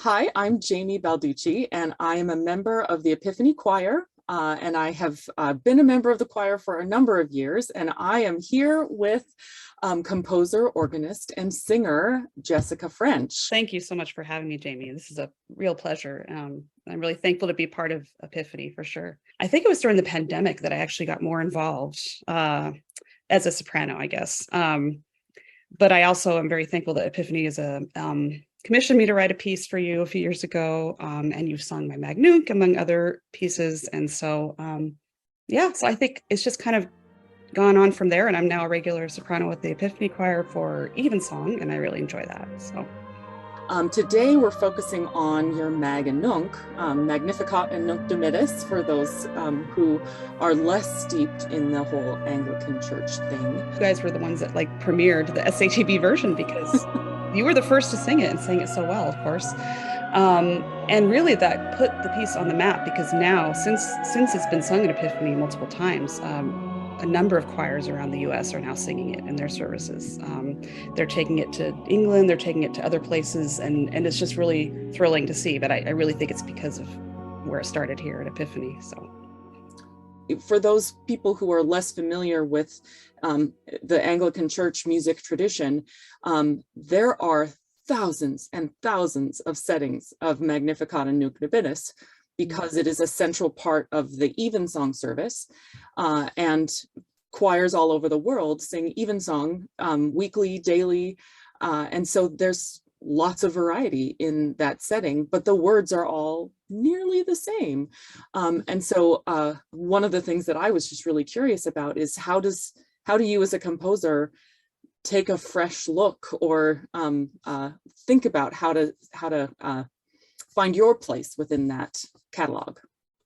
Hi, I'm Jamie Balducci, and I am a member of the Epiphany Choir, and I have been a member of the choir for a number of years, and I am here with composer, organist, and singer Jessica French. Thank you so much for having me, Jamie. This is a real pleasure. I'm really thankful to be part of Epiphany for sure. I think it was during the pandemic that I actually got more involved as a soprano, I guess. But I also am very thankful that Epiphany is commissioned me to write a piece for you a few years ago, and you've sung my Magnunc among other pieces. And so, so I think it's just kind of gone on from there, and I'm now a regular soprano with the Epiphany Choir for Evensong, and I really enjoy that. So today we're focusing on your Magnunc, Magnificat and Nunc Dimittis, for those who are less steeped in the whole Anglican Church thing. You guys were the ones that premiered the SHEB version because you were the first to sing it and sang it so well, of course. And really that put the piece on the map, because now, since it's been sung at Epiphany multiple times, a number of choirs around the US are now singing it in their services. They're taking it to England, they're taking it to other places, and it's just really thrilling to see. But I really think it's because of where it started here at Epiphany. So for those people who are less familiar with the Anglican Church music tradition, there are thousands and thousands of settings of Magnificat and Nunc Dimittis, because it is a central part of the Evensong service, and choirs all over the world sing Evensong weekly, daily, and so there's lots of variety in that setting, but the words are all nearly the same. And so one of the things that I was just really curious about is how do you as a composer take a fresh look, or think about how to find your place within that catalog?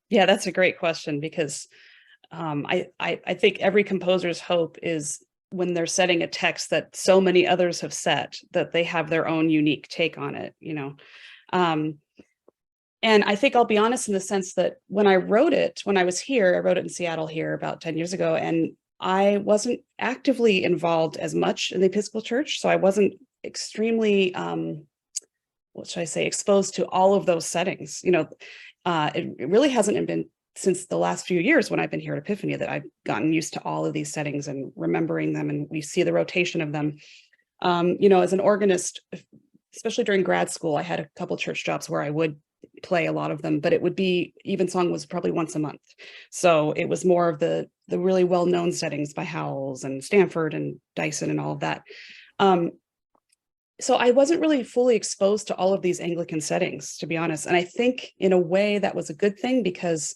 Yeah, that's a great question, because I think every composer's hope is, when they're setting a text that so many others have set, that they have their own unique take on it, And I think I'll be honest in the sense that when I wrote it, when I was here, I wrote it in Seattle here about 10 years ago, and I wasn't actively involved as much in the Episcopal Church. So I wasn't extremely, what should I say, exposed to all of those settings. It really hasn't been since the last few years when I've been here at Epiphany that I've gotten used to all of these settings and remembering them, and we see the rotation of them. As an organist, especially during grad school, I had a couple church jobs where I would play a lot of them, but it would be, Evensong was probably once a month. So it was more of the really well-known settings by Howells and Stanford and Dyson and all of that. So I wasn't really fully exposed to all of these Anglican settings, to be honest. And I think in a way that was a good thing, because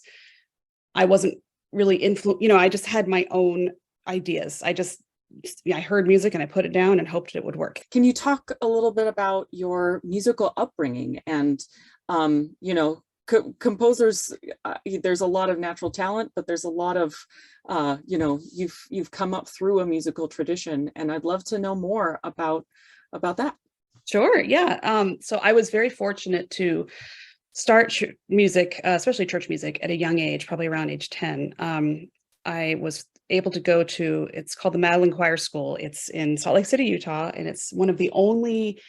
I wasn't really I just had my own ideas. I heard music and I put it down and hoped it would work. Can you talk a little bit about your musical upbringing? And composers, there's a lot of natural talent, but there's a lot of you've come up through a musical tradition, and I'd love to know more about that. Sure, yeah. So I was very fortunate to start music, especially church music, at a young age, probably around age 10. I was able to go to, it's called the Magdalene Choir School. It's in Salt Lake City, Utah, and it's one of the only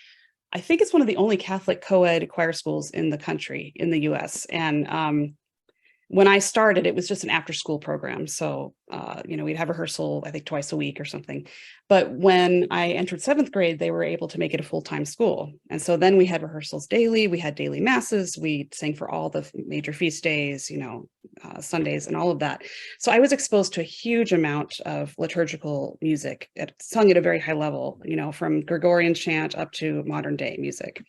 Catholic co-ed choir schools in the country, in the US. And when I started, it was just an after-school program. So, we'd have rehearsal, I think, twice a week or something. But when I entered 7th grade, they were able to make it a full-time school. And so then we had rehearsals daily. We had daily masses. We sang for all the major feast days, Sundays and all of that. So I was exposed to a huge amount of liturgical music, sung at a very high level, from Gregorian chant up to modern day music.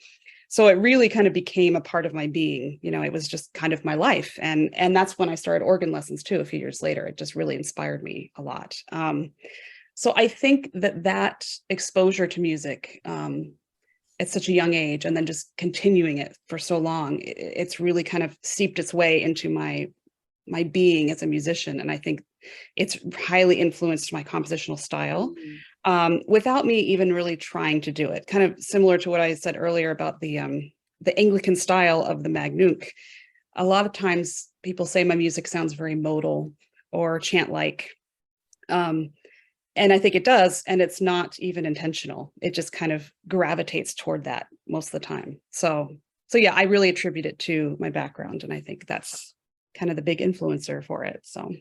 So it really kind of became a part of my being. It was just kind of my life. And that's when I started organ lessons too, a few years later. It just really inspired me a lot. So I think that exposure to music at such a young age, and then just continuing it for so long, it's really kind of seeped its way into my being as a musician. And I think it's highly influenced my compositional style. Without me even really trying to do it. Kind of similar to what I said earlier about the Anglican style of the Magnunc. A lot of times people say my music sounds very modal or chant-like. And I think it does, and it's not even intentional. It just kind of gravitates toward that most of the time. So So yeah, I really attribute it to my background, and I think that's kind of the big influencer for it. So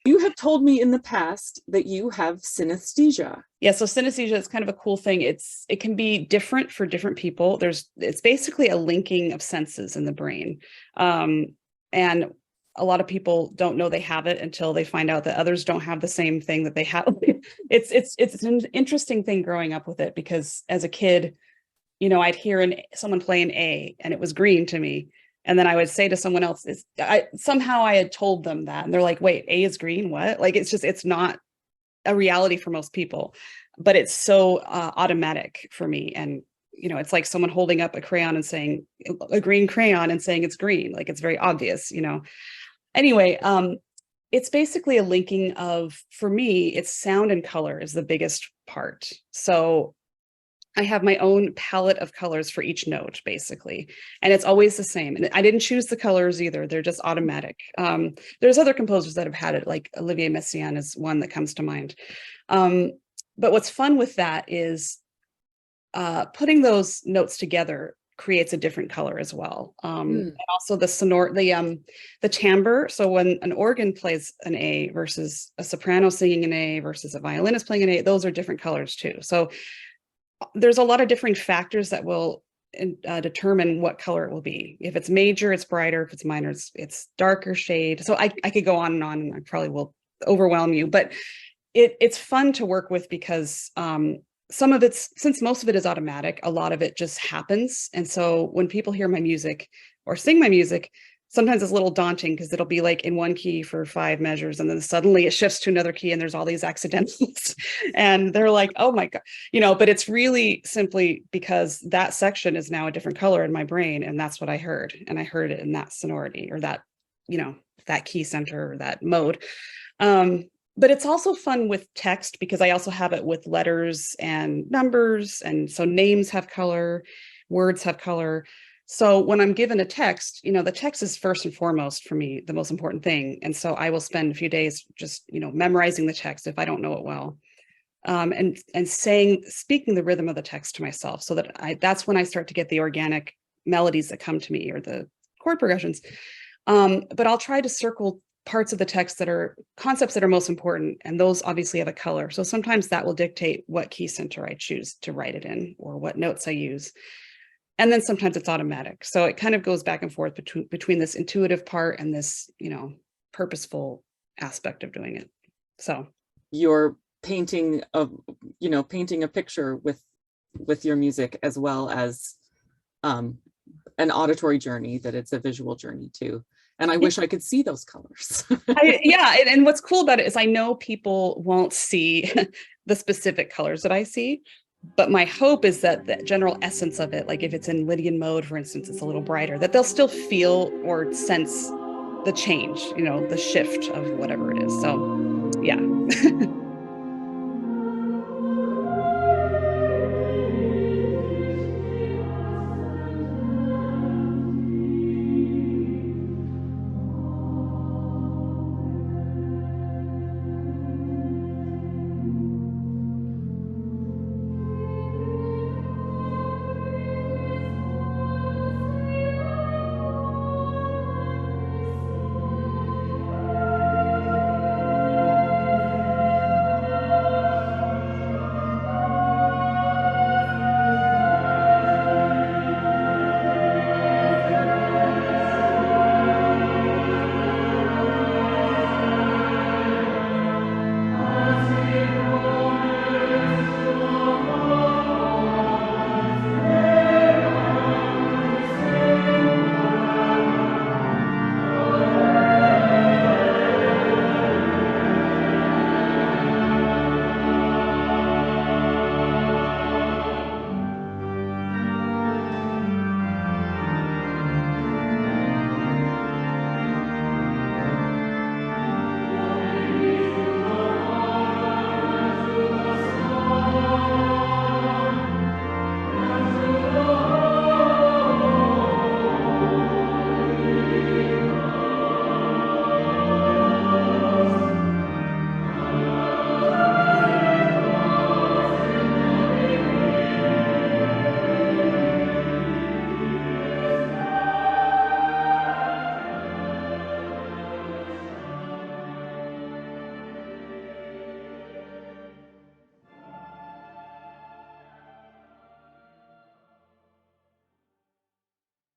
You have told me in the past that you have synesthesia. yeah, so synesthesia is kind of a cool thing. It can be different for different people. It's basically a linking of senses in the brain. And a lot of people don't know they have it until they find out that others don't have the same thing that they have. It's an interesting thing growing up with it, because as a kid, I'd hear someone play an A and it was green to me. And then I would say to someone else, somehow I had told them that, and they're like, wait, A is green? What? Like, it's not a reality for most people, but it's so automatic for me. And, it's like someone holding up a crayon and saying a green crayon and saying it's green. Like, it's very obvious, Anyway, it's basically a linking of, for me, it's sound and color is the biggest part. So I have my own palette of colors for each note, basically, and it's always the same. And I didn't choose the colors either; they're just automatic. There's other composers that have had it, like Olivier Messiaen is one that comes to mind. But what's fun with that is putting those notes together creates a different color as well. And also the timbre. So when an organ plays an A versus a soprano singing an A versus a violinist playing an A, those are different colors too. So there's a lot of different factors that will determine what color it will be. If it's major, it's brighter. If it's minor, it's darker shade. So I could go on, and I probably will overwhelm you, but it's fun to work with, because since most of it is automatic, a lot of it just happens. And so when people hear my music or sing my music, sometimes it's a little daunting, because it'll be like in one key for 5 measures, and then suddenly it shifts to another key and there's all these accidentals and they're like, oh my God, but it's really simply because that section is now a different color in my brain. And that's what I heard. And I heard it in that sonority, or that, that key center, or that mode. But it's also fun with text, because I also have it with letters and numbers. And so names have color, words have color. So when I'm given a text, the text is first and foremost for me the most important thing. And so I will spend a few days just, memorizing the text if I don't know it well, and speaking the rhythm of the text to myself, so that that's when I start to get the organic melodies that come to me, or the chord progressions. But I'll try to circle parts of the text that are concepts that are most important, and those obviously have a color. So sometimes that will dictate what key center I choose to write it in, or what notes I use. And then sometimes it's automatic. So it kind of goes back and forth between this intuitive part and this, purposeful aspect of doing it. So you're painting a picture with your music, as well as an auditory journey, that it's a visual journey too. And I wish I could see those colors. And what's cool about it is I know people won't see the specific colors that I see. But my hope is that the general essence of it, like if it's in Lydian mode, for instance, it's a little brighter, that they'll still feel or sense the change, the shift of whatever it is. So, yeah.